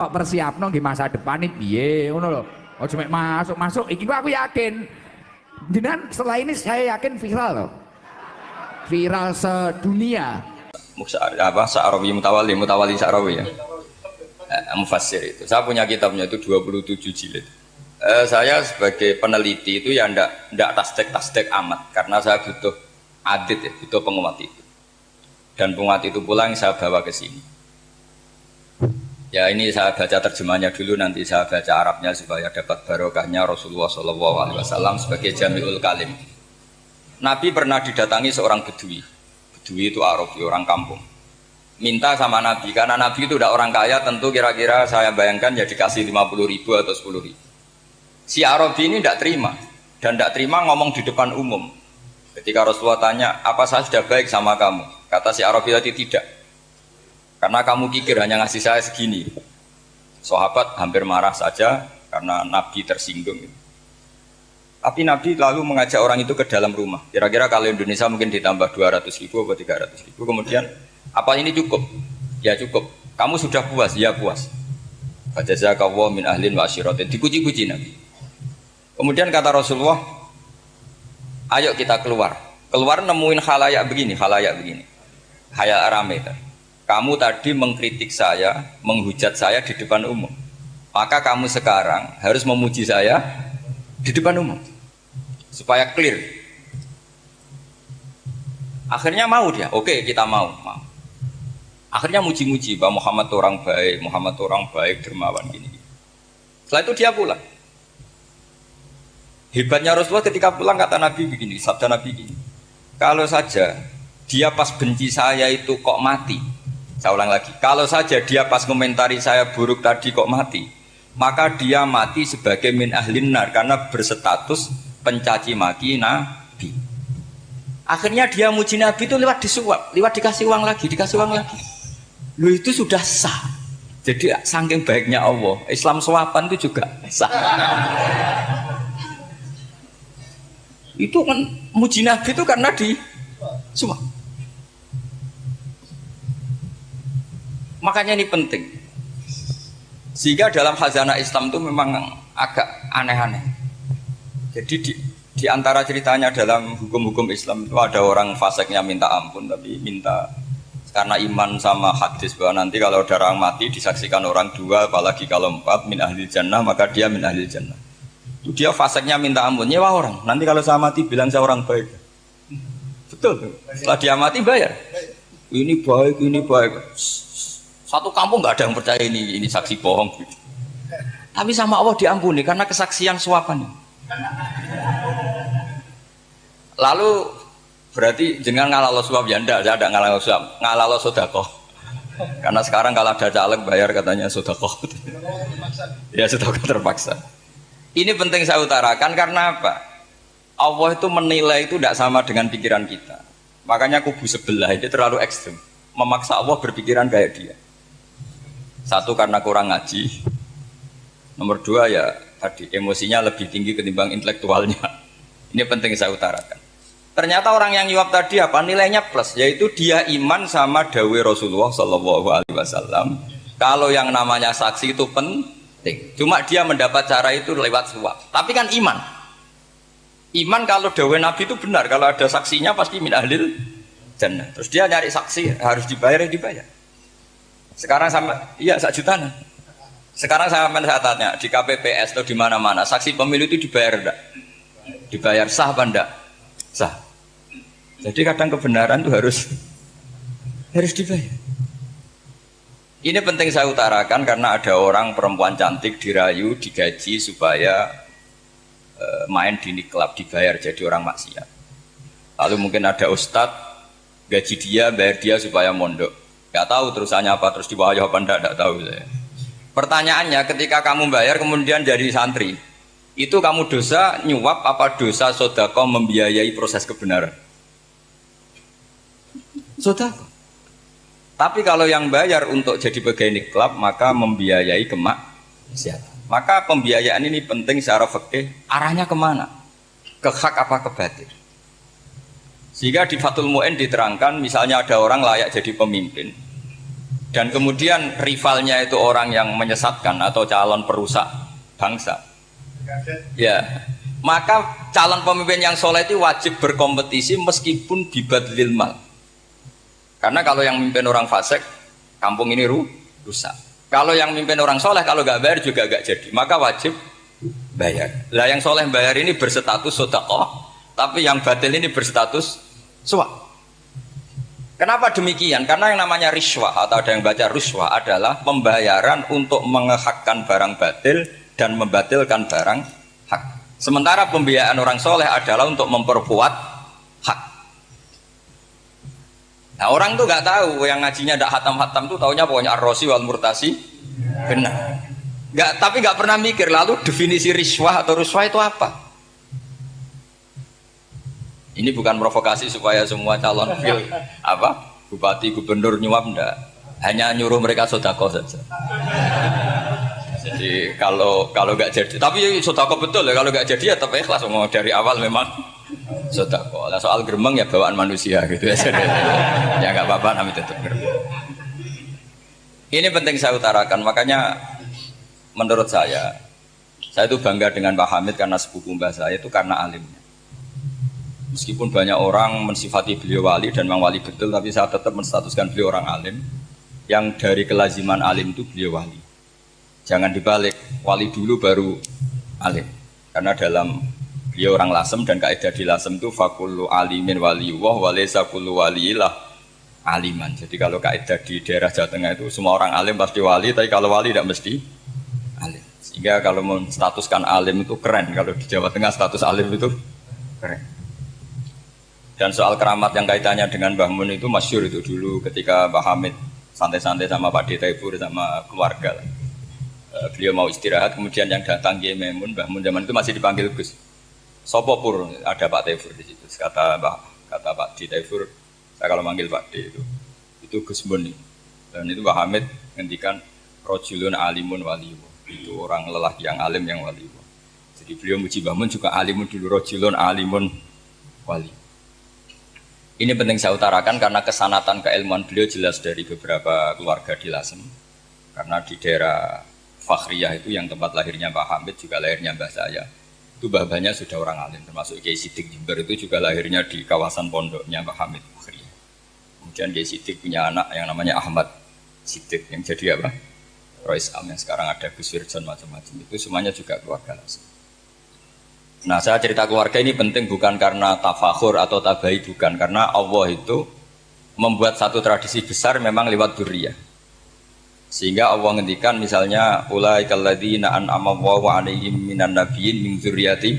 kok persiapno nggih masa depan iki piye ngono lho. Aja mek masuk-masuk iki aku yakin. Jenengan setelah ini saya yakin viral loh. Viral sedunia. Sa'rawi mutawali Sa'rawi ya. Mufassir itu. Saya punya kitabnya itu 27 jilid. Saya sebagai peneliti itu ya ndak tasdek amat karena saya butuh adit ya, butuh penguat itu. Dan penguat itu pula yang saya bawa ke sini. Ya ini saya baca terjemahnya dulu, nanti saya baca Arabnya supaya dapat barokahnya Rasulullah SAW sebagai Jami'ul Kalim. Nabi pernah didatangi seorang bedui. Bedui itu Arabi, orang kampung. Minta sama Nabi, karena Nabi itu udah orang kaya, tentu kira-kira saya bayangkan ya dikasih 50.000 atau 10.000. Si Arabi ini tidak terima, dan tidak terima ngomong di depan umum. Ketika Rasulullah tanya, apa saya sudah baik sama kamu? Kata si Arabi tadi tidak. Karena kamu kikir hanya ngasih saya segini. Sahabat hampir marah saja karena Nabi tersinggung. Tapi Nabi lalu mengajak orang itu ke dalam rumah. Kira-kira kalau Indonesia mungkin ditambah 200.000 atau 300.000. Kemudian, apa ini cukup? Ya cukup. Kamu sudah puas? Ya puas. Fajazakallahu min ahlin wa asyiratin. Dipuji-puji Nabi. Kemudian kata Rasulullah, ayo kita keluar. Keluar nemuin khalayak begini. Khalayak rame tadi. Kamu tadi mengkritik saya, menghujat saya di depan umum. Maka kamu sekarang harus memuji saya di depan umum. Supaya clear. Akhirnya mau dia. Oke, kita mau. Akhirnya muji-muji bahwa Muhammad orang baik, dermawan gini. Setelah itu dia pulang. Hebatnya Rasulullah ketika pulang kata Nabi begini, sabda Nabi begini. Kalau saja dia pas benci saya itu kok mati. Saya ulang lagi, kalau saja dia pas komentari saya buruk tadi kok mati, maka dia mati sebagai min ahlin nar karena berstatus pencaci maki Nabi. Akhirnya dia muji Nabi itu lewat disuap, lewat dikasih uang lagi. Lu itu sudah sah. Jadi saking baiknya Allah, Islam suapan itu juga sah. Itu kan muji Nabi itu karena disuap. Makanya ini penting. Sehingga dalam khazanah Islam itu memang agak aneh-aneh. Jadi di antara ceritanya dalam hukum-hukum Islam itu ada orang fasiknya minta ampun, tapi minta karena iman sama hadis bahwa nanti kalau ada orang mati disaksikan orang dua, apalagi kalau 4 min ahli jannah, maka dia min ahli jannah. Itu dia fasiknya minta ampun, nyewa orang. Nanti kalau saya mati bilang saya orang baik. Betul. Setelah dia mati bayar. Ini baik. Satu kampung nggak ada yang percaya ini saksi bohong. Tapi sama Allah diampuni karena kesaksian suapan. Lalu berarti jangan ngalalo suap ya enggak, saya tidak ngalalo suap, ngalalo sedekah. Karena sekarang kalau ada caleg bayar katanya sedekah. Ya sedekah terpaksa. Ini penting saya utarakan karena apa? Allah itu menilai itu tidak sama dengan pikiran kita. Makanya kubu sebelah itu terlalu ekstrem, memaksa Allah berpikiran kayak dia. Satu karena kurang ngaji. Nomor 2 ya tadi emosinya lebih tinggi ketimbang intelektualnya. Ini penting saya utarakan. Ternyata orang yang nyuap tadi apa nilainya plus, yaitu dia iman sama dawai Rasulullah SAW. Kalau yang namanya saksi itu penting. Cuma dia mendapat cara itu lewat suap. Tapi kan iman. Iman kalau dawai Nabi itu benar. Kalau ada saksinya pasti min ahlil jannah. Terus dia nyari saksi harus dibayar. Sekarang sama, iya 1 juta. Sekarang saya tanya di KPPS atau di mana-mana saksi pemilu itu dibayar enggak? Dibayar sah apa enggak? Sah. Jadi kadang kebenaran itu harus dibayar. Ini penting saya utarakan karena ada orang perempuan cantik dirayu, digaji supaya main di klub dibayar jadi orang maksiat. Lalu mungkin ada ustadz gaji dia, bayar dia supaya mondok. Gak tahu terusannya apa, terus dibayar apa enggak tahu saya. Pertanyaannya ketika kamu bayar kemudian jadi santri, itu kamu dosa nyuap apa dosa sedekah membiayai proses kebenaran? Sedekah. Tapi kalau yang bayar untuk jadi pegawai klub maka membiayai kemaksiatan. Maka pembiayaan ini penting secara fikih, arahnya kemana? Ke hak apa ke batil? Sehingga di Fathul Mu'in diterangkan misalnya ada orang layak jadi pemimpin. dan kemudian rivalnya itu orang yang menyesatkan atau calon perusak bangsa, ya maka calon pemimpin yang soleh itu wajib berkompetisi meskipun bibadlil mal. Karena kalau yang mimpin orang fasik, kampung ini rusak. Kalau yang mimpin orang soleh, kalau nggak bayar juga nggak jadi, maka wajib bayar. Lah yang soleh bayar ini berstatus sedekah, tapi yang batil ini berstatus suap. Kenapa demikian? Karena yang namanya riswah atau ada yang baca ruswah adalah pembayaran untuk mengehakkan barang batil dan membatilkan barang hak. Sementara pembiayaan orang soleh adalah untuk memperkuat hak. Nah orang tuh nggak tahu, yang ngajinya tidak hatam-hatam tuh taunya pokoknya ar-rosi wal murtasi benar. Tapi nggak pernah mikir lalu definisi riswah atau ruswah itu apa? Ini bukan provokasi supaya semua calon bupati gubernur nyuap, enggak, hanya nyuruh mereka sedekah saja. Jadi kalau nggak jadi, tapi sedekah betul ya, kalau nggak jadi ya tetap ikhlas, mau dari awal memang sedekah. Lah soal gremeng ya bawaan manusia gitu ya. Ya nggak apa-apa, kami tetap gremeng. Ini penting saya utarakan, makanya menurut saya itu bangga dengan Pak Hamid karena sepupu mbah saya itu karena alimnya. Meskipun banyak orang mensifati beliau wali dan memang wali betul, tapi saya tetap menstatuskan beliau orang alim yang dari kelaziman alim itu beliau wali. Jangan dibalik, wali dulu baru alim. Karena dalam beliau orang lasem dan kaidah di lasem itu fakullu alimin waliyullah walaysa kullu waliillah aliman. Jadi kalau kaidah di daerah Jawa Tengah itu semua orang alim pasti wali, tapi kalau wali tidak mesti alim. Sehingga kalau menstatuskan alim itu keren. Kalau di Jawa Tengah status alim itu keren. Dan soal keramat yang kaitannya dengan Mbah Mun itu masyhur itu dulu ketika Mbah Hamid santai-santai sama Pak Detaibur sama keluarga. Beliau mau istirahat, kemudian yang datang Kiai Maimun, Mbah Mun zaman itu masih dipanggil Gus. Sopo pur, ada Pak Taifur di situ. Kata Pak Detaibur, saya kalau manggil Pak D itu Gus Mun. Dan itu Mbah Hamid ngendikan rojulun alimun waliyu. Itu orang lelaki yang alim yang wali. Jadi beliau muji Mbah Mun juga alimun dulu, rojulun alimun wali. Ini penting saya utarakan karena kesanatan keilmuan beliau jelas dari beberapa keluarga di Lasem. Karena di daerah Fakhriyah itu yang tempat lahirnya Pak Hamid juga lahirnya mbah saya. Itu mbah-mbahnya sudah orang alim, termasuk Kiai Sidik Jember itu juga lahirnya di kawasan pondoknya Pak Hamid Fakhriyah. Kemudian Kiai Sidik punya anak yang namanya Ahmad Sidik yang jadi apa? Rois Am yang sekarang ada Gus Wirjon macam-macam. Itu semuanya juga keluarga Lasem. Nah saya cerita keluarga ini penting bukan karena tafakhur atau tabai, bukan, karena Allah itu membuat satu tradisi besar memang lewat dzurriyyah. Sehingga Allah ngendikan misalnya ulaikal ladzina an'ama Allahu 'alaihim minan nabiyyin min dzurriyyati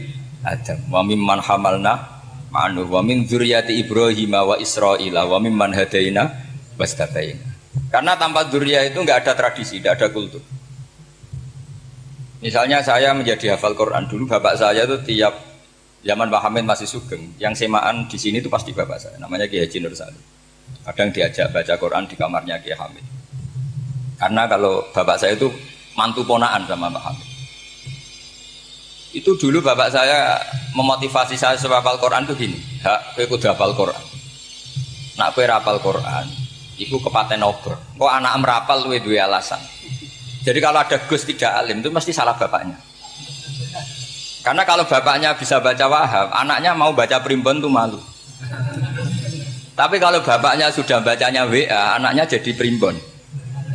Adam wa mimman hamalna ma'anu wa min dzurriyyati Ibrahim wa Israila wa mimman hadaina wastabaina. Karena tanpa dzurriyyah itu enggak ada tradisi, enggak ada kultur. Misalnya saya menjadi hafal Quran dulu, bapak saya itu tiap zaman Pak Hamid masih sugeng, yang semaan di sini itu pasti bapak saya, namanya Kiai Haji Nur Salim. Kadang diajak baca Quran di kamarnya Kiai Hamid. Karena kalau bapak saya itu mantu ponaan sama Pak Hamid. Itu dulu bapak saya memotivasi saya supaya hafal Quran itu gini, hak kowe kudu hafal Quran. Nak kowe hafal Quran, iku kepaten obor. Kok anak merapal luwe duwe alasan. Jadi kalau ada Gus tidak alim itu mesti salah bapaknya. Karena kalau bapaknya bisa baca Wahab, anaknya mau baca primbon itu malu. Tapi kalau bapaknya sudah bacanya WA, anaknya jadi primbon.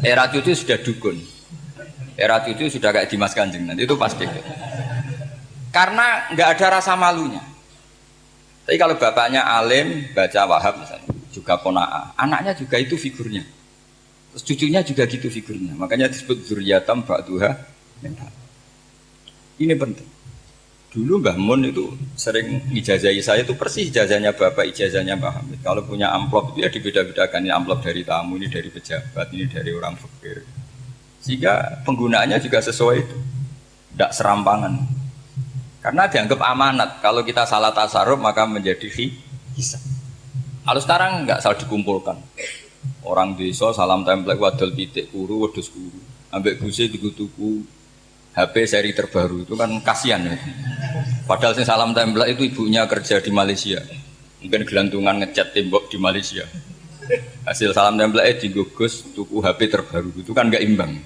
Era cucu sudah dukun. Era cucu sudah kayak Dimas Kanjeng, nanti itu pasti. Karena nggak ada rasa malunya. Tapi kalau bapaknya alim, baca Wahab misalnya, juga Qanaah, anaknya juga itu figurnya. Terus cucunya juga gitu figurnya, makanya disebut dzurriyyatam ba'duha. Ini penting. Dulu Mbah Mun itu sering ijazahi saya, itu persis ijazahnya bapak, ijazahnya Mbah Hamid. Kalau punya amplop itu ya dibeda-bedakan, ini amplop dari tamu, ini dari pejabat, ini dari orang fakir. Sehingga penggunaannya juga sesuai itu, tidak serampangan. Karena dianggap amanat, kalau kita salah tasarruf maka menjadi hisab. Kalau sekarang nggak salah dikumpulkan. Orang desa salam template wadol pitik kuru wedhus kuru ambek guse tuku HP seri terbaru itu kan kasihan ya. Padahal sing salam template itu ibunya kerja di Malaysia, mungkin gelantungan ngecat tembok di Malaysia. Hasil salam template digugus tuku HP terbaru itu kan nggak imbang.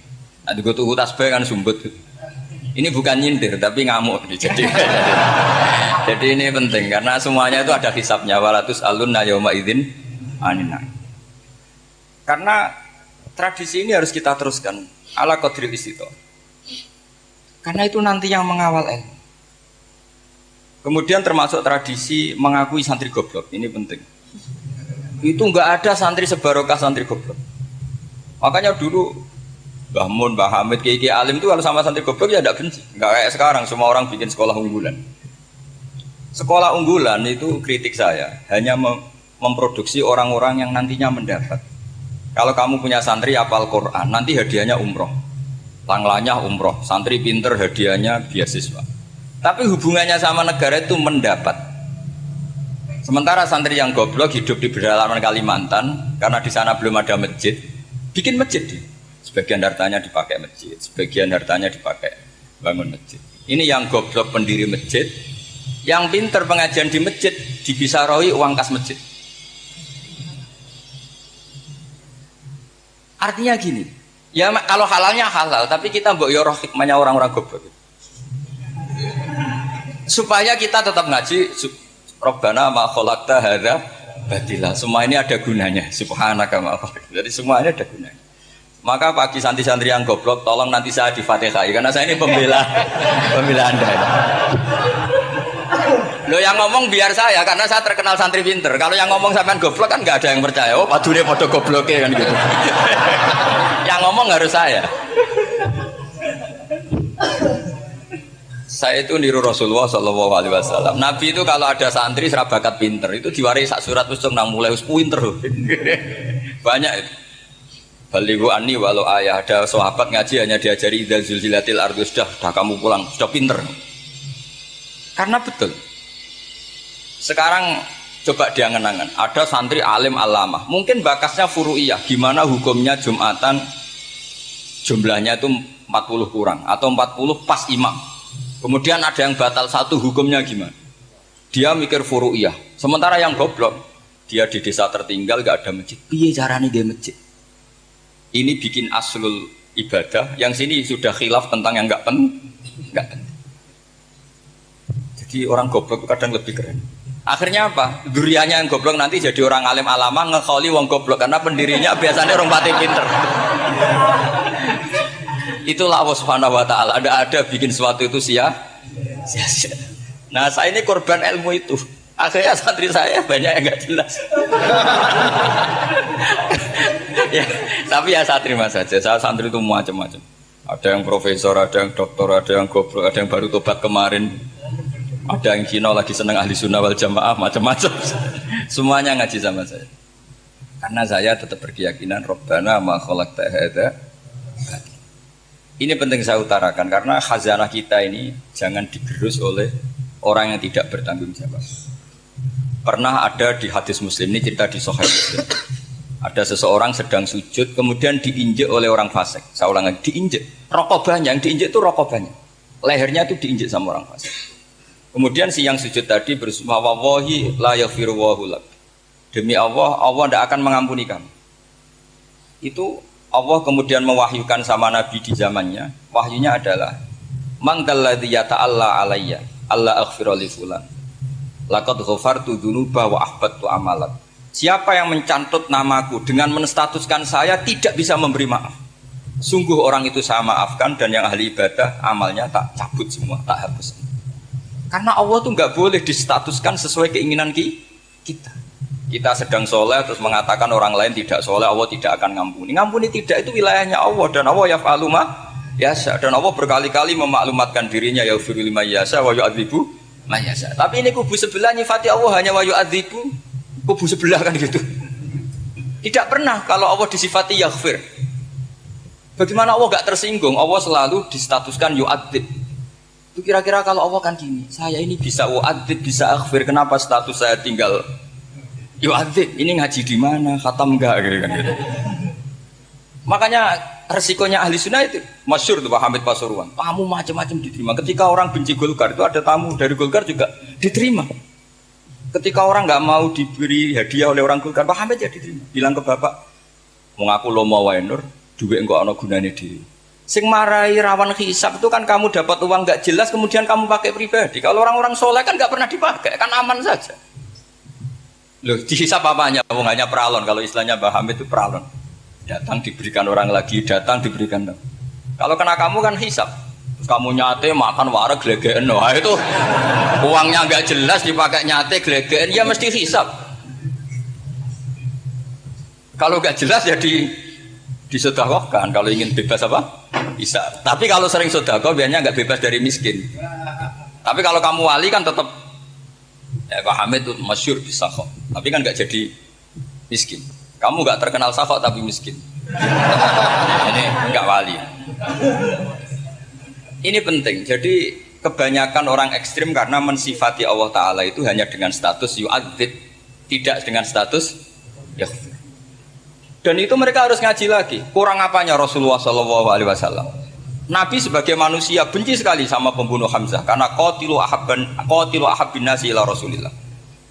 Nanti gue tuku tasbih kan sumbut. Ini bukan nyindir tapi ngamuk. Jadi ini penting karena semuanya itu ada hisabnya. Walatus alun nayoma idin anina. Karena tradisi ini harus kita teruskan ala qadril istito. Karena itu nanti yang mengawal ilmu. Kemudian termasuk tradisi mengakui santri goblok, ini penting. Itu enggak ada santri sebarokah santri goblok. Makanya dulu Mbah Mun, Mbah Hamid, Kiai Alim itu kalau sama santri goblok ya tidak benci. Enggak kayak sekarang semua orang bikin sekolah unggulan. Sekolah unggulan itu kritik saya hanya memproduksi orang-orang yang nantinya mendapat. Kalau kamu punya santri hafal Quran, nanti hadiahnya umroh. Langlanya umroh, santri pinter hadiahnya beasiswa. Tapi hubungannya sama negara itu mendapat. Sementara santri yang goblok hidup di pedalaman Kalimantan karena di sana belum ada masjid, bikin masjid. Sebagian hartanya dipakai masjid, sebagian hartanya dipakai bangun masjid. Ini yang goblok pendiri masjid, yang pinter pengajian di masjid dibisaroi uang kas masjid. Artinya gini, ya kalau halalnya halal, tapi kita mbok yoroh hikmahnya orang-orang goblok. Supaya kita tetap ngaji Rabbana ma khalaqta hadza batila. Semua ini ada gunanya. Subhanaka ma khalaqta. Jadi semuanya ada gunanya. Maka bagi santri-santri yang goblok tolong nanti saya di Fatihah karena saya ini pembela Anda. Lo yang ngomong biar saya karena saya terkenal santri pinter. Kalau yang ngomong sampean goblok kan nggak ada yang percaya. Oh, padune padha gobloke kan gitu. Yang ngomong harus saya. Saya itu niru Rasulullah Shallallahu Alaihi Wasallam. Nabi itu kalau ada santri serabakat pinter itu diwaris sak surat usung nang mulai pinter. Banyak itu. Balighu anni walau ayah, ada sahabat ngaji hanya diajari idza zulzilatil ardu sudah kamu pulang sudah pinter. Karena betul. Sekarang coba dia ngenangan. Ada santri alim alamah. Mungkin bakasnya furu'iyah. Gimana hukumnya Jumatan jumlahnya itu 40 kurang atau 40 pas imam. Kemudian ada yang batal satu, hukumnya gimana? Dia mikir furu'iyah. Sementara yang goblok, dia di desa tertinggal gak ada masjid. Piye caranya dia masjid? Ini bikin aslul ibadah. Yang sini sudah khilaf tentang yang gak penting. Jadi orang goblok kadang lebih keren. Akhirnya apa? Duriannya yang goblok nanti jadi orang alim alama ngekholi wong goblok karena pendirinya biasanya orang pati pinter. Itulah Allah Subhanahu wa taala. Ada bikin sesuatu itu sia-sia. Nah, saya ini korban ilmu itu. Akhirnya santri saya banyak yang enggak jelas. Ya, tapi ya saya terima saja. Saya santri itu macam-macam. Ada yang profesor, ada yang doktor, ada yang goblok, ada yang baru tobat kemarin. Ada yang Cina lagi seneng ahli sunnah wal jamaah, macam-macam. Semuanya ngaji sama saya. Karena saya tetap berkeyakinan Rabbana ma khalaqta hadza. Ini penting saya utarakan karena khazanah kita ini jangan digerus oleh orang yang tidak bertanggung jawab. Pernah ada di hadis Muslim, ini cerita di Sahih Muslim. Ada seseorang sedang sujud kemudian diinjek oleh orang fasik. Saya ulang lagi, diinjek. Rokobahnya, yang diinjek itu rokobahnya. Lehernya itu diinjek sama orang fasik. Kemudian si yang sujud tadi bersumpah wallahi la yaghfiru wallahu lak. Demi Allah, Allah tidak akan mengampuni kamu. Itu Allah kemudian mewahyukan sama Nabi di zamannya. Wahyunya adalah mangkalladzi yata'alla alayya alla aghfira li fulan laqad ghafartu dzunuba wa ahbattu amalat. Siapa yang mencantut namaku dengan menstatuskan saya tidak bisa memberi maaf, sungguh orang itu saya maafkan dan yang ahli ibadah amalnya tak cabut semua, tak hapus. Karena Allah tuh nggak boleh distatuskan sesuai keinginan kita. Kita sedang soleh terus mengatakan orang lain tidak soleh, Allah tidak akan ngampuni. Ngampuni tidak, itu wilayahnya Allah dan Allah yaf'alu ma yasha. Dan Allah berkali-kali memaklumatkan dirinya yaghfiru liman yasha wa yu'adzibu man yasha. Tapi ini kubu sebelah nyifati Allah hanya wa yu'adzibu, kubu sebelah kan gitu. Tidak pernah kalau Allah disifati yaghfir. Bagaimana Allah gak tersinggung? Allah selalu distatuskan yu'adzib. Itu kira-kira kalau Allah kan gini, saya ini bisa wa'adzib, bisa aghfir, kenapa status saya tinggal yu'adzib? Ini ngaji di mana? Khatam enggak gitu kan gitu. Makanya resikonya ahli sunnah itu masyhur tuh Pak Hamid Pasuruan. Tamu macam-macam diterima. Ketika orang benci Golkar itu ada tamu dari Golkar juga diterima. Ketika orang nggak mau diberi hadiah oleh orang Golkar, Pak Hamid ya diterima. Bilang ke bapak, mau ngaku lo mau wae Nur, duit enggak ono gunane dhewe. Sing marai rawan hisab itu kan kamu dapat uang nggak jelas kemudian kamu pakai pribadi. Kalau orang-orang soleh kan nggak pernah dipakai, kan aman saja. Loh, dihisab apanya? Hanya peralon. Kalau istilahnya Mbah Hamid itu peralon. Datang diberikan orang lagi, datang diberikan. Kalau kena kamu kan hisab. Terus kamu nyate makan wareg glegeken. Wah itu uangnya nggak jelas dipakai nyate glegeken, ya mesti hisab. Kalau nggak jelas ya disedekahkan. Kalau ingin bebas apa? Bisa. Tapi kalau sering sedekah biasanya nggak bebas dari miskin. Tapi kalau kamu wali kan tetap ya Pak Hamid itu masyhur bisa kok. Tapi kan nggak jadi miskin. Kamu nggak terkenal sakok tapi miskin. Ini nggak wali. Ini penting. Jadi kebanyakan orang ekstrim karena mensifati Allah Ta'ala itu hanya dengan status yu'adzib, tidak dengan status yaghfir. Dan itu mereka harus ngaji lagi. Kurang apanya Rasulullah SAW? Nabi sebagai manusia benci sekali sama pembunuh Hamzah karena qatilu ahabbin nasi ila Rasulillah.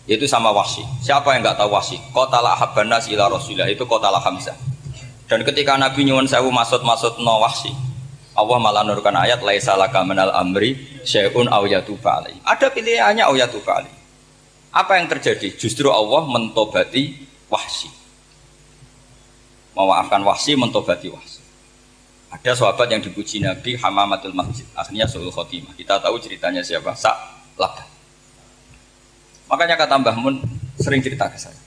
Yaitu sama Wahsy. Siapa yang nggak tahu Wahsy? Qatala ahabban nasi ila Rasulillah, itu qatala Hamzah. Dan ketika Nabi nyuwun sewu maksud no Wahsy, Allah malah nurkan ayat laisa laka minal amri syai'un aw yatuba alaihi. Ada pilihannya aw yatuba alaihi. Apa yang terjadi? Justru Allah mentobati Wahsy. Memaafkan Wahsy, mentobati Wahsy. Ada sahabat yang dipuji Nabi Hamamatul Masjid, akhirnya Su'ul Khotimah. Kita tahu ceritanya siapa? Sa'labah. Makanya kata Mbah Mun sering cerita ke saya.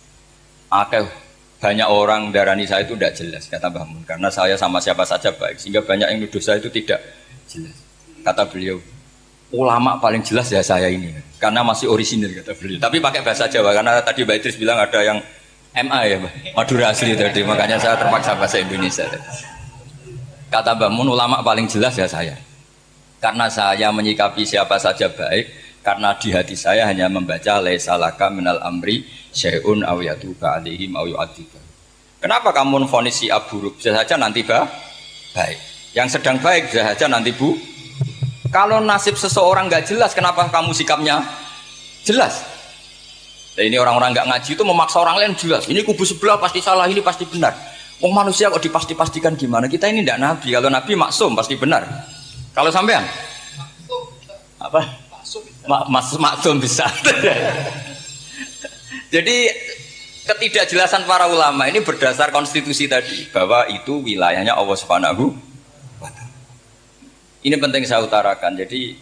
Banyak orang darani saya itu tidak jelas, kata Mbah Mun, karena saya sama siapa saja baik, sehingga banyak yang nuduh saya itu tidak jelas. Kata beliau, ulama paling jelas ya saya ini, karena masih orisinil, kata beliau. Tapi pakai bahasa Jawa, karena tadi Mbak Idris bilang ada yang MA ya, Madura asli tadi, makanya saya terpaksa bahasa Indonesia tadi. Kata Mbah Mun, ulama paling jelas ya saya, karena saya menyikapi siapa saja baik, karena di hati saya hanya membaca laisa laka minal amri syai'un aw yatuba alaihim aw yu'adzib. Kenapa kamu vonis si buruk? Bisa saja nanti baik. Yang sedang baik bisa saja nanti bu. Kalau nasib seseorang nggak jelas, kenapa kamu sikapnya jelas? Nah, ini orang-orang nggak ngaji itu memaksa orang lain jelas. Ini kubu sebelah pasti salah, ini pasti benar. Wong manusia kok dipasti-pastikan gimana? Kita ini tidak nabi. Kalau nabi maksum pasti benar. Kalau sampean apa? Maksum bisa. Jadi ketidakjelasan para ulama ini berdasar konstitusi tadi bahwa itu wilayahnya Allah Subhanahu wa Ta'ala. Ini penting saya utarakan. Jadi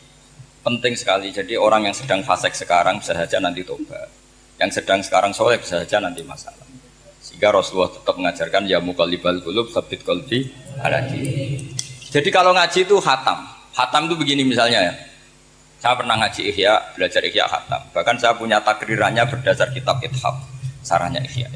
penting sekali. Jadi orang yang sedang fasik sekarang bisa saja nanti tobat. Yang sedang sekarang soleh bisa saja nanti masalah. Sehingga Rasulullah tetap mengajarkan ya muqallibal qulub tsabbit qalbi ala dinik. Jadi kalau ngaji itu khatam. Khatam itu begini misalnya ya. Saya pernah ngaji Ihya, belajar Ihya khatam. Bahkan saya punya takrirannya berdasar kitab Ithaf, sarahnya Ihya.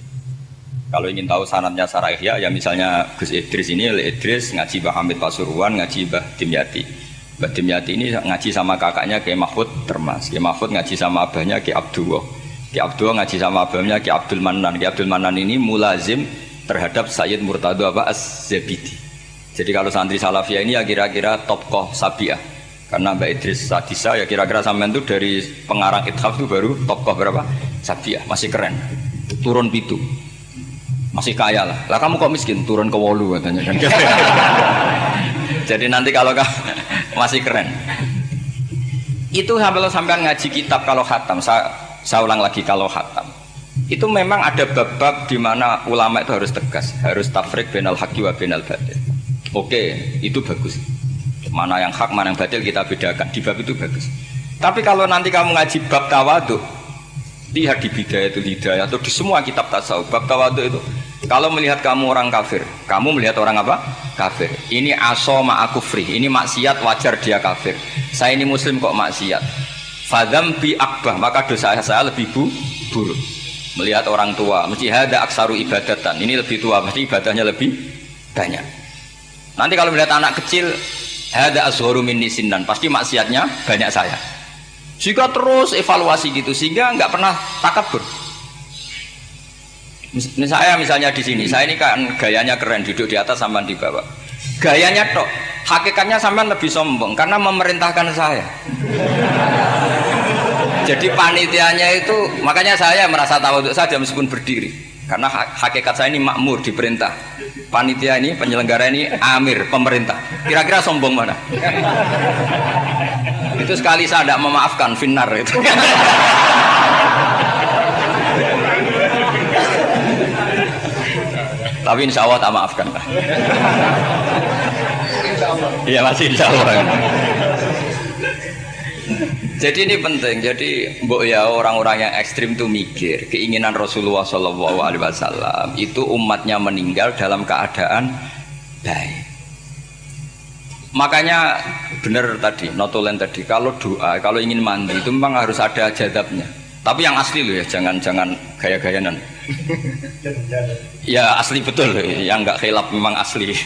Kalau ingin tahu sanadnya sarah Ihya, ya misalnya Gus Idris ini, Idris ngaji Mbah Hamid Pasuruan, ngaji Mbah Dimyati. Mbah Dimyati ini ngaji sama kakaknya Kiai Mahfud Termas. Kiai Mahfud ngaji sama abahnya Kiai Abdullah. Kiai Abdullah ngaji sama abahnya Kiai Abdul Manan. Kiai Abdul Manan ini mulazim terhadap Sayyid Murtado Az-Zabidi. Jadi kalau santri Salafiyah ini ya kira-kira tokoh Sabiah. Karena Mbak Idris Sadisa ya kira-kira sampean itu dari pengarang Ithaf itu baru tokoh berapa? Sabiah, masih keren. Turun pitu. Masih kaya lah. Lah kamu kok miskin? Turun ke 8 katanya kan. Jadi nanti kalau masih keren. Itu sampean ngaji kitab kalau khatam. Saya ulang lagi kalau khatam. Itu memang ada bab-bab di mana ulama itu harus tegas, harus tafriq bainal haqqi wa bainal batil. Oke, itu bagus. Mana yang hak, mana yang batil kita bedakan. Di bab itu bagus. Tapi kalau nanti kamu ngaji bab tawadhu, lihat di Bidayatul Hidayah atau di semua kitab tasawuf, bab tawadhu itu, kalau melihat kamu orang kafir, kamu melihat orang apa? Kafir. Ini aso ma'akufri, ini maksiat wajar dia kafir. Saya ini muslim kok maksiat. Fadham bi akbah, maka dosa saya lebih buruk. Melihat orang tua, mesti hada aksaru ibadatan, ini lebih tua, mesti ibadahnya lebih banyak. Nanti kalau melihat anak kecil, hada azharu minni sinnan, pasti maksiatnya banyak saya. Jika terus evaluasi gitu sehingga nggak pernah takabur. Misalnya di sini, saya ini kan gayanya keren, duduk di atas sampean di bawah. Gayanya tok, hakikatnya sampean lebih sombong karena memerintahkan saya. Jadi panitianya itu, makanya saya merasa tawadhu saja meskipun berdiri. Karena hakikat saya ini makmur, diperintah. Panitia ini, penyelenggara ini amir, pemerintah. Kira-kira sombong mana? Itu sekali saya tidak memaafkan, finnar itu. Tapi insya Allah tak maafkan lah. Iya masih insya Allah. Jadi ini penting. Jadi mbok ya orang-orang yang ekstrim itu mikir keinginan Rasulullah SAW itu umatnya meninggal dalam keadaan baik. Makanya benar tadi, notulen tadi, kalau doa, kalau ingin mandi itu memang harus ada jadabnya. Tapi yang asli loh ya, jangan gaya-gayanan. Ya asli betul, yang nggak khilaf memang asli.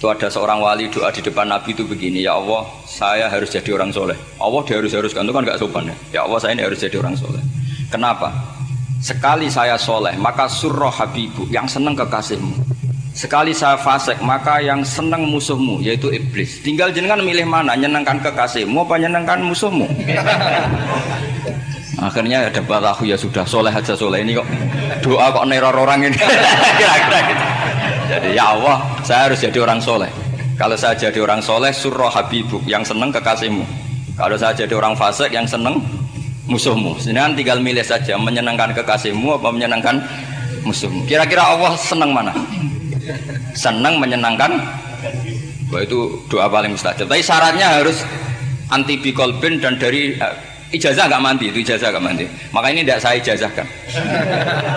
Itu ada seorang wali doa di depan Nabi itu begini, ya Allah, saya harus jadi orang soleh. Allah diharus-haruskan, itu kan nggak sopan ya. Ya Allah, saya ini harus jadi orang soleh. Kenapa? Sekali saya soleh, maka surroh habibu, yang senang kekasihmu. Sekali saya fasik, maka yang senang musuhmu, yaitu iblis. Tinggal jenengan milih mana, nyenangkan kekasihmu apa nyenangkan musuhmu. Akhirnya ada batahu, ya sudah soleh aja, soleh ini kok doa kok neror orang ini. Kira-kira gitu. Jadi ya Allah, saya harus jadi orang soleh. Kalau saya jadi orang soleh, surroh habibu, yang senang kekasihmu. Kalau saya jadi orang fasik, yang senang musuhmu. Sebenarnya tinggal milih saja, menyenangkan kekasihmu apa menyenangkan musuhmu. Kira-kira Allah senang mana? Senang menyenangkan. Wah, itu doa paling mustajab. Tapi syaratnya harus anti bikolbin dan dari ijazah nggak mandi, itu ijazah nggak mandi. Maka ini tidak saya ijazahkan.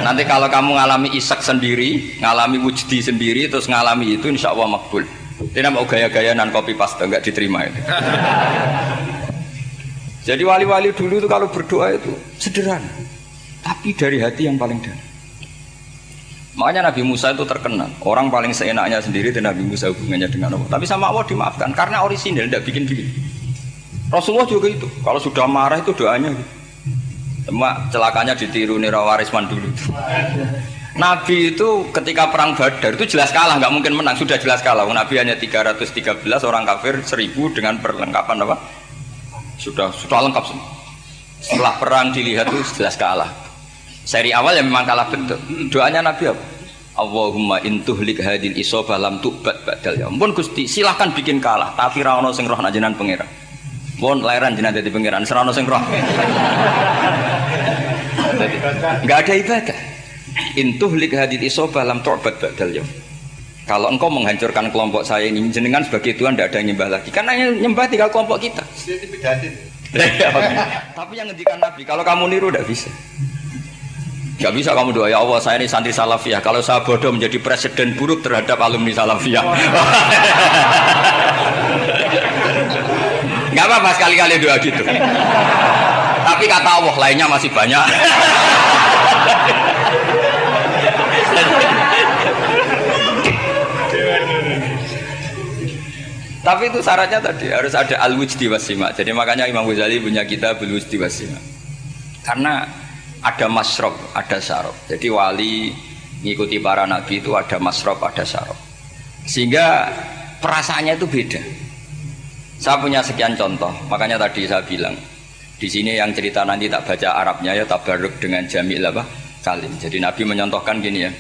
Nanti kalau kamu ngalami isak sendiri, ngalami wujdi sendiri, terus ngalami itu, insya Allah makbul. Tidak mau gaya-gayanan copy paste, nggak diterima itu. Jadi wali-wali dulu itu kalau berdoa itu sederhana, tapi dari hati yang paling dalam. Makanya Nabi Musa itu terkenal, orang paling seenaknya sendiri dan Nabi Musa hubungannya dengan Allah. Tapi sama Allah dimaafkan karena orisinil, tidak bikin-bikin. Rasulullah juga itu, kalau sudah marah itu doanya gitu. Cuma celakanya ditiru Nira Warisman dulu. Nabi itu ketika perang Badar itu jelas kalah, nggak mungkin menang, sudah jelas kalah. Nabi hanya 313, orang kafir 1000 dengan perlengkapan apa? Sudah lengkap semua. Setelah perang dilihat itu jelas kalah. Seri awal yang memang kalah betul. Doanya Nabi apa? Allahumma intuhlik hadil isobah lam tu'bad badal ya. Ampun Gusti, silahkan bikin kalah, tapi ra ono sing roh najenan pangeran. Pun lairan jenengan dadi pangeran, serana sing roh. Enggak ada ibadah. Intuhlik hadil isobah lam tu'bad badal ya. Kalau engkau menghancurkan kelompok saya ini, jenengan sebagai Tuhan tidak ada yang nyembah lagi. Karena yang nyembah tinggal kelompok kita. Tapi yang ngendikan Nabi, kalau kamu niru tidak bisa. Gak bisa kamu doa, ya Allah saya ini santri salafiyah, kalau saya bodoh menjadi presiden buruk terhadap alumni salafiyah. Gak apa-apa sekali-kali doa gitu. Tapi kata Allah lainnya masih banyak. Tapi itu syaratnya tadi harus ada al-wujdi wasima. Jadi makanya Imam Ghazali punya kitab al-wujdi wasima. Karena ada masrob, ada syarab. Jadi wali ngikuti para nabi itu ada masrob, ada syarab. Sehingga perasaannya itu beda. Saya punya sekian contoh. Makanya tadi saya bilang di sini yang cerita nanti tak baca Arabnya ya, tabarruk dengan jamil apa kalim. Jadi Nabi menyontohkan gini ya.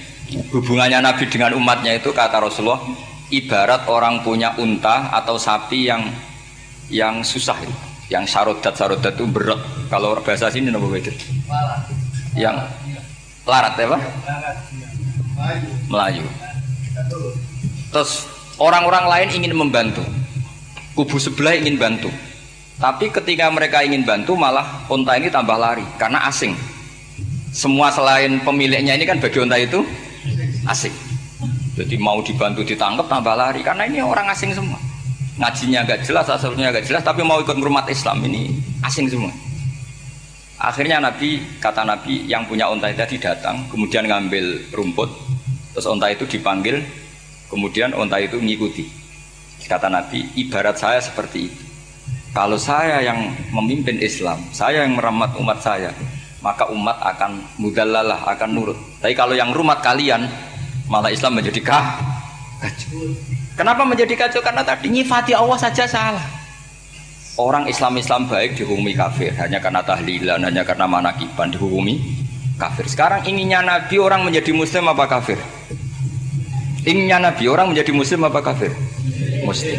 Hubungannya Nabi dengan umatnya itu kata Rasulullah ibarat orang punya unta atau sapi yang susah itu. Yang sarodat itu berat. Kalau bahasa sini apa beda? Yang larat ya Pak? Melayu. Terus orang-orang lain ingin membantu, kubu sebelah ingin bantu, tapi ketika mereka ingin bantu malah unta ini tambah lari karena asing. Semua selain pemiliknya ini kan bagi unta itu asing. Jadi mau dibantu ditangkap tambah lari karena ini orang asing semua. Ngajinya agak jelas, asalnya agak jelas, tapi mau ikut ngurmat Islam ini asing semua. Akhirnya kata Nabi yang punya unta tadi datang, kemudian ngambil rumput, terus unta itu dipanggil, kemudian unta itu mengikuti. Kata Nabi, ibarat saya seperti itu. Kalau saya yang memimpin Islam, saya yang merawat umat saya, maka umat akan mudallalah, akan nurut. Tapi kalau yang rumat kalian, malah Islam menjadi kacau. Kenapa menjadi kacau? Karena tadi nyifati Allah saja salah. orang Islam baik dihukumi kafir hanya karena tahlilan, hanya karena manakiban dihukumi kafir. Sekarang inginnya Nabi orang menjadi muslim apa kafir? Inginnya Nabi orang menjadi muslim apa kafir? Muslim.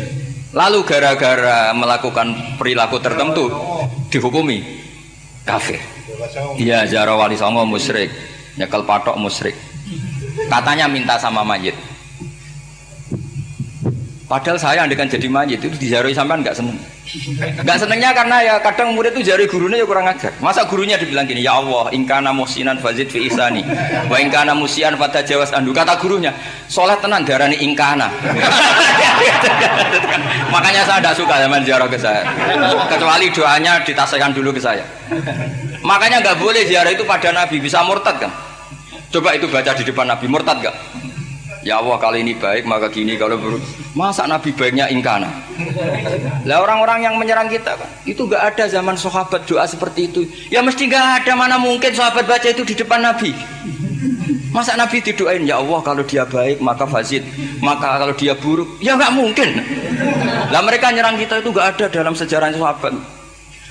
Lalu gara-gara melakukan perilaku tertentu dihukumi kafir. Iya, ziarah wali songo musyrik, nyekel patok musyrik. Katanya minta sama mayit. Padahal saya andekan jadi mayit itu diziarahi sampean nggak seneng. Nggak senengnya karena ya kadang murid itu ziarahi gurunya ya kurang ajar. Masa gurunya dibilang gini, ya Allah, ingkana muhsinan fazid fi ihsani, wa ingkana musian fatajawas andu. Kata gurunya, soleh tenan darani ingkana. Makanya saya tidak suka zaman ziarah ke saya. Kecuali doanya ditasihkan dulu ke saya. Makanya nggak boleh ziarah itu pada Nabi, bisa murtad kan? Coba itu baca di depan Nabi, murtad nggak? Ya Allah, kalau ini baik maka gini, kalau buruk. Masa Nabi baiknya ingkana? Lah orang-orang yang menyerang kita kan, itu nggak ada zaman sahabat doa seperti itu. Ya mesti nggak ada, mana mungkin sahabat baca itu di depan Nabi. Masa Nabi didoain, ya Allah kalau dia baik maka fazid, maka kalau dia buruk, ya nggak mungkin. Lah mereka nyerang kita itu nggak ada dalam sejarah sahabat.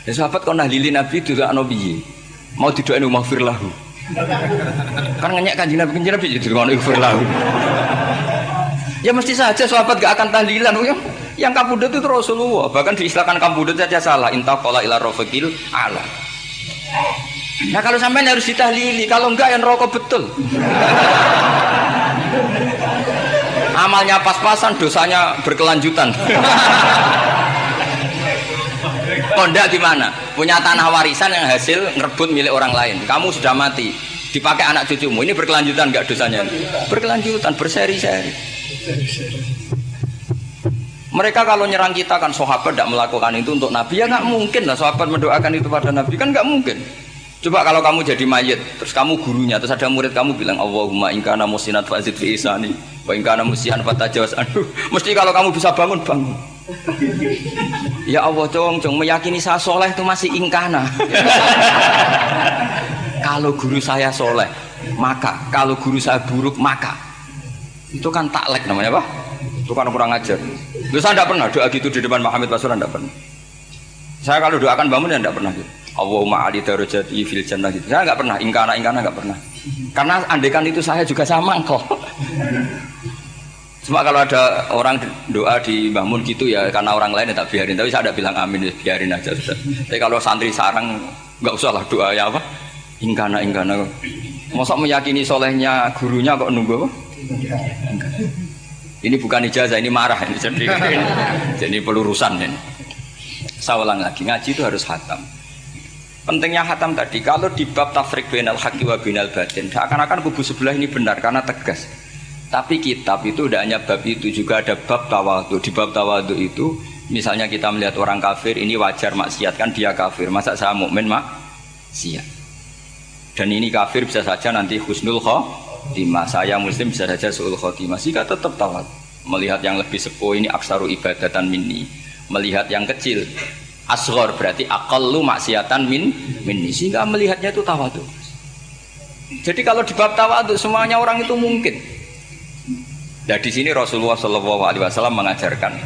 Ya sahabat kok nahlili Nabi juga Nabi, mau didoain maghfir lahu. Kan ngenyek Kanjeng Nabi jadi ngono maghfir lahu. Ya mesti saja sahabat gak akan tahlilan. Yang kabudut itu Rasulullah. Bahkan diistilahkan kabudut saja salah. Intaqala ila rafiqil ala. Nah kalau sampai harus ditahlili, kalau enggak yang rokok betul. Amalnya pas-pasan, dosanya berkelanjutan. Kondak gimana? Punya tanah warisan yang hasil ngerebut milik orang lain. Kamu sudah mati, dipakai anak cucumu. Ini berkelanjutan enggak dosanya? Berkelanjutan, berseri-seri. Mereka kalau nyerang kita kan sahabat tidak melakukan itu untuk Nabi, ya nggak mungkin lah sahabat mendoakan itu pada Nabi, kan nggak mungkin. Coba kalau kamu jadi mayit, terus kamu gurunya, terus ada murid kamu bilang Allahumma ingkana musinat fazid fi isani wa ingkana musian fatajawaz anhu. Mesti kalau kamu bisa bangun. Ya Allah cong meyakini saya soleh itu masih ingkana. Kalau guru saya soleh maka, kalau guru saya buruk maka. Itu kan taklek namanya, Pak. Itu kan kurang ajar. Saya tidak pernah doa gitu di depan Muhammad Pasuran, tidak pernah. Saya kalau doakan bangun ya tidak pernah gitu. Allahumma ali darajati fil jannah gitu. Saya nggak pernah, ingkana nggak pernah. Karena andekan itu saya juga sama kok. Cuma kalau ada orang doa di bangun gitu ya karena orang lain ya tak biarin. Tapi saya tidak bilang amin, ya biarin aja sudah. Tapi kalau santri sarang nggak usah lah doa ya apa? Ingkana. Masa meyakini solehnya gurunya kok nunggu apa? Ini bukan ijazah, ini marah ini. Jadi pelurusan ini. Saya ulang lagi, ngaji itu harus khatam. Pentingnya khatam tadi, kalau di bab tafriq bainal haqqi wa bainal batin, seakan-akan kubu sebelah ini benar karena tegas. Tapi kitab itu tidak hanya bab itu, juga ada bab tawadhu. Di bab tawadhu itu, misalnya kita melihat orang kafir, ini wajar maksiat kan dia kafir. Masa saya mukmin maksiat? Dan ini kafir bisa saja nanti husnul khotimah, saya muslim bisa saja su'ul khotimah. Jika tetap tawadhu, melihat yang lebih sepuh ini aksaru ibadatan minni, melihat yang kecil asghar berarti aqallu maksiatan minni, sehingga melihatnya itu tawadhu. Jadi kalau di bab tawadhu semuanya orang itu mungkin. Nah di sini Rasulullah SAW mengajarkan